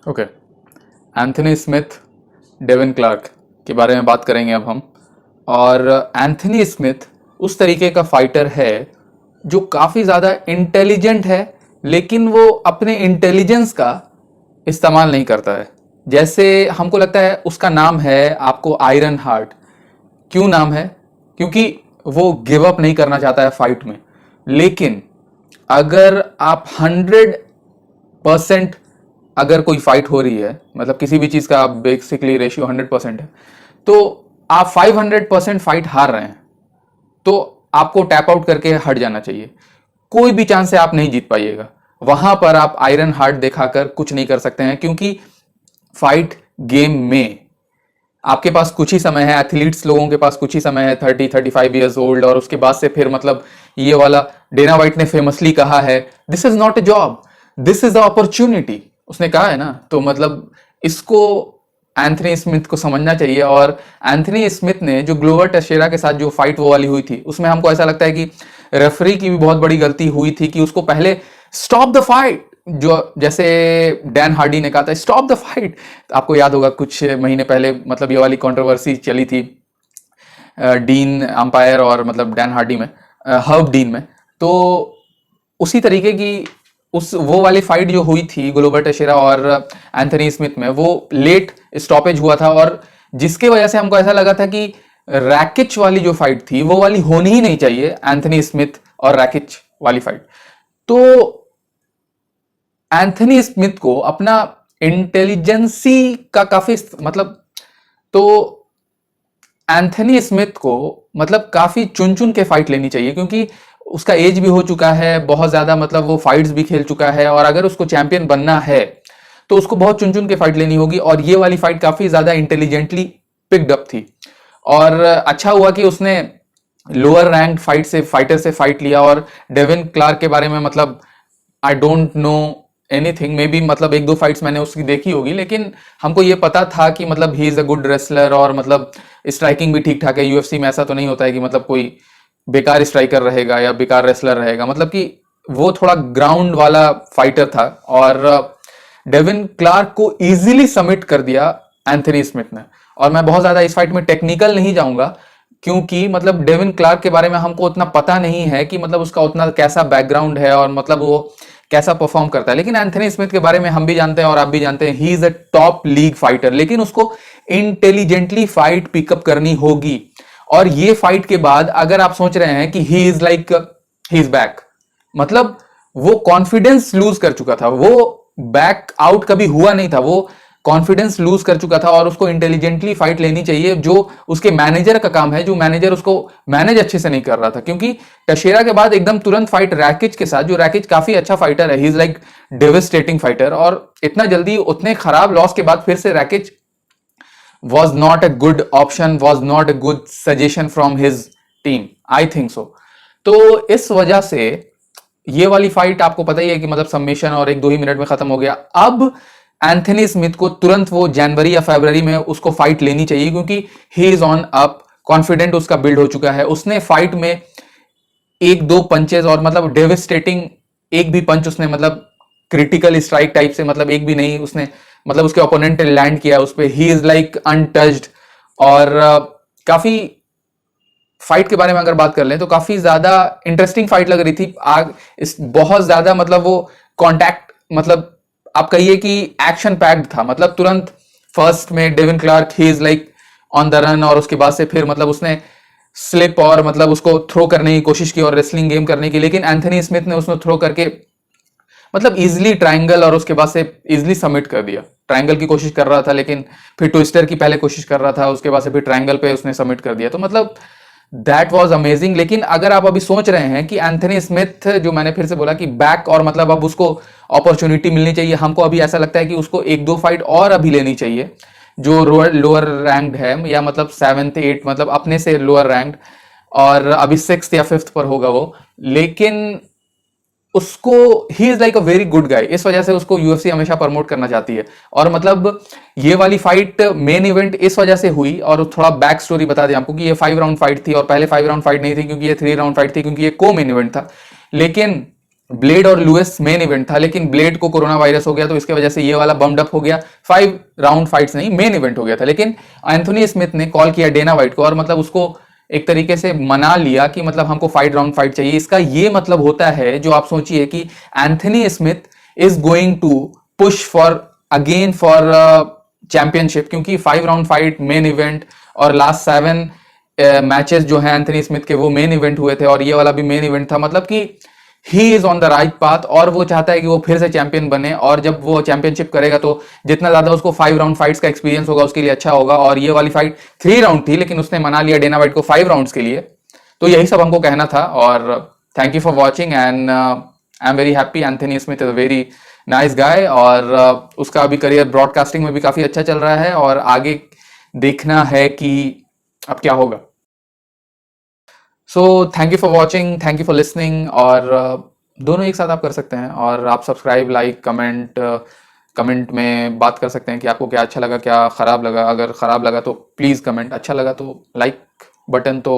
Okay, Anthony Smith, Devin Clark के बारे में बात करेंगे अब हम। और एंथनी स्मिथ उस तरीके का फाइटर है जो काफ़ी ज़्यादा इंटेलिजेंट है, लेकिन वो अपने इंटेलिजेंस का इस्तेमाल नहीं करता है। जैसे हमको लगता है उसका नाम है आपको आयरन हार्ट। क्यों नाम है? क्योंकि वो गिव अप नहीं करना चाहता है फाइट में। लेकिन अगर आप 100% अगर कोई फाइट हो रही है, मतलब किसी भी चीज का बेसिकली रेशियो 100% है, तो आप 500% फाइट हार रहे हैं, तो आपको टैप आउट करके हट जाना चाहिए। कोई भी चांस से आप नहीं जीत पाइएगा। वहां पर आप आयरन हार्ट दिखाकर कुछ नहीं कर सकते हैं, क्योंकि फाइट गेम में आपके पास कुछ ही समय है। एथलीट्स लोगों के पास कुछ ही समय है, 30-35 ईयर्स ओल्ड, और उसके बाद से फिर मतलब ये वाला डेना वाइट ने फेमसली कहा है, this is not a job, this is a opportunity. उसने कहा है ना, तो मतलब इसको एंथनी स्मिथ को समझना चाहिए। और एंथनी स्मिथ ने जो ग्लोवर टेशेरा के साथ जो फाइट वो वाली हुई थी, उसमें हमको ऐसा लगता है कि रेफरी की भी बहुत बड़ी गलती हुई थी कि उसको पहले स्टॉप द फाइट, जो जैसे डैन हार्डी ने कहा था स्टॉप द फाइट। आपको याद होगा कुछ महीने पहले मतलब ये वाली कंट्रोवर्सी चली थी डीन अंपायर और मतलब डैन हार्डी में, हर्ब डीन में। तो उसी तरीके की उस वो वाली फाइट जो हुई थी ग्लोवर टेशेरा और एंथनी स्मिथ में, वो लेट स्टॉपेज हुआ था, और जिसके वजह से हमको ऐसा लगा था कि रैकिच वाली जो फाइट थी वो वाली होनी ही नहीं चाहिए, एंथनी स्मिथ और रैकिच वाली फाइट। तो एंथनी स्मिथ को अपना इंटेलिजेंसी का काफी मतलब, तो एंथनी स्मिथ को मतलब काफी चुन चुन के फाइट लेनी चाहिए, क्योंकि उसका एज भी हो चुका है बहुत ज्यादा, मतलब वो फाइट्स भी खेल चुका है, और अगर उसको चैंपियन बनना है तो उसको बहुत चुन चुन के फाइट लेनी होगी। और ये वाली फाइट काफी ज्यादा इंटेलिजेंटली पिक्ड अप थी, और अच्छा हुआ कि उसने लोअर रैंक फाइटर से फाइट लिया। और डेविन क्लार्क के बारे में मतलब I don't know anything, may be मतलब एक दो फाइट्स मैंने उसकी देखी होगी, लेकिन हमको ये पता था कि मतलब he is a good wrestler, और मतलब स्ट्राइकिंग भी ठीक ठाक है। यूएफसी में ऐसा तो नहीं होता है कि मतलब कोई बेकार स्ट्राइकर रहेगा या बेकार रेसलर रहेगा, मतलब कि वो थोड़ा ग्राउंड वाला फाइटर था। और डेविन क्लार्क को इजीली सबमिट कर दिया एंथनी स्मिथ ने। और मैं बहुत ज्यादा इस फाइट में टेक्निकल नहीं जाऊंगा, क्योंकि मतलब डेविन क्लार्क के बारे में हमको उतना पता नहीं है कि मतलब उसका उतना कैसा बैकग्राउंड है और मतलब वो कैसा परफॉर्म करता है। लेकिन एंथनी स्मिथ के बारे में हम भी जानते हैं और आप भी जानते हैं, he is a top league fighter, लेकिन उसको इंटेलिजेंटली फाइट पिकअप करनी होगी। और ये फाइट के बाद अगर आप सोच रहे हैं कि ही is like he is back, मतलब वो कॉन्फिडेंस लूज कर चुका था, वो बैक आउट कभी हुआ नहीं था, वो कॉन्फिडेंस लूज कर चुका था। और उसको इंटेलिजेंटली फाइट लेनी चाहिए, जो उसके मैनेजर का काम है, जो मैनेजर उसको मैनेज अच्छे से नहीं कर रहा था। क्योंकि टशेरा के बाद एकदम तुरंत फाइट रैकिच के साथ, जो रैकिच काफी अच्छा फाइटर है, ही इज लाइक डेविस्टेटिंग फाइटर, और इतना जल्दी उतने खराब लॉस के बाद फिर से रैकिच was not a good option, was not a good suggestion from his team, I think so। तो इस वजह से ये वाली फाइट आपको पता ही है कि मतलब सबमिशन और एक दो ही मिनट में खत्म हो गया। अब एंथनी स्मिथ को तुरंत वो जनवरी या फरवरी में उसको फाइट लेनी चाहिए, क्योंकि he is on up, confident उसका बिल्ड हो चुका है। उसने फाइट में एक दो पंचेस और मतलब डेविस्टेटिंग, एक भी पंच उसने मतलब क्रिटिकल स्ट्राइक टाइप से मतलब एक भी नहीं उसने मतलब उसके ओपोनेंट ने लैंड किया उस पर, ही इज लाइक अनटच्ड। और काफी फाइट के बारे में अगर बात कर लें तो काफी ज्यादा इंटरेस्टिंग फाइट लग रही थी। आग इस बहुत ज्यादा मतलब वो कांटेक्ट, मतलब आप कहिए कि एक्शन पैक्ड था। मतलब तुरंत फर्स्ट में डेविन क्लार्क ही is like on the run, और उसके बाद से फिर मतलब उसने स्लिप और मतलब उसको थ्रो करने की कोशिश की और रेसलिंग गेम करने की, लेकिन एंथनी स्मिथ ने उसको थ्रो करके मतलब इजिली ट्रायंगल और उसके बाद से इजिली सबमिट कर दिया। ट्रायंगल की कोशिश कर रहा था, लेकिन फिर ट्विस्टर की पहले कोशिश कर रहा था, उसके बाद से फिर ट्रायंगल पे उसने सबमिट कर दिया। तो मतलब दैट वाज अमेजिंग। लेकिन अगर आप अभी सोच रहे हैं कि एंथनी स्मिथ, जो मैंने फिर से बोला कि बैक और मतलब अब उसको अपॉर्चुनिटी मिलनी चाहिए, हमको अभी ऐसा लगता है कि उसको एक दो फाइट और अभी लेनी चाहिए, जो लोअर रैंक्ड है, या मतलब 7th 8th मतलब अपने से लोअर रैंक्ड, और अभी 6th या 5th पर होगा वो। लेकिन उसको ही is like a very good guy, इस वजह से उसको यूएफसी हमेशा प्रमोट करना चाहती है। और मतलब ये वाली फाइट मेन इवेंट इस वजह से हुई, और थोड़ा बैक स्टोरी बता दें आपको कि ये 5 राउंड फाइट थी, और पहले 5 राउंड फाइट नहीं थी, क्योंकि ये 3 राउंड फाइट थी, क्योंकि ये को मेन इवेंट था। लेकिन ब्लेड और लुइस मेन इवेंट था, लेकिन ब्लेड को कोरोना वायरस हो गया तो इसके वजह से ये वाला बम्ड अप हो गया। 5 राउंड फाइट्स नहीं, मेन इवेंट हो गया था। लेकिन एंथोनी स्मिथ ने कॉल किया डेना वाइट को और मतलब उसको एक तरीके से मना लिया कि मतलब हमको 5 राउंड फाइट चाहिए। इसका ये मतलब होता है, जो आप सोचिए कि Anthony Smith is going to push for again for championship, क्योंकि 5 राउंड फाइट मेन इवेंट और लास्ट 7 मैचेस जो है एंथनी स्मिथ के वो मेन इवेंट हुए थे और ये वाला भी मेन इवेंट था। मतलब कि he is on the right path और वो चाहता है कि वो फिर से चैंपियन बने, और जब वो चैंपियनशिप करेगा तो जितना ज्यादा उसको 5 राउंड फाइट्स का एक्सपीरियंस होगा उसके लिए अच्छा होगा। और ये वाली फाइट 3 राउंड थी, लेकिन उसने मना लिया डेना वाइट को 5 राउंड्स के लिए। तो यही सब हमको कहना था और thank you for watching and I am very happy. Anthony Smith is a very nice guy और उसका अभी करियर ब्रॉडकास्टिंग में भी काफी अच्छा चल रहा है और आगे देखना है कि अब क्या होगा। So thank you for watching, thank you for listening. और दोनों एक साथ आप कर सकते हैं और आप सब्सक्राइब, लाइक, कमेंट कमेंट में बात कर सकते हैं कि आपको क्या अच्छा लगा, क्या खराब लगा। अगर खराब लगा तो प्लीज़ कमेंट, अच्छा लगा तो लाइक बटन तो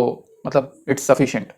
मतलब इट्स सफिशिएंट।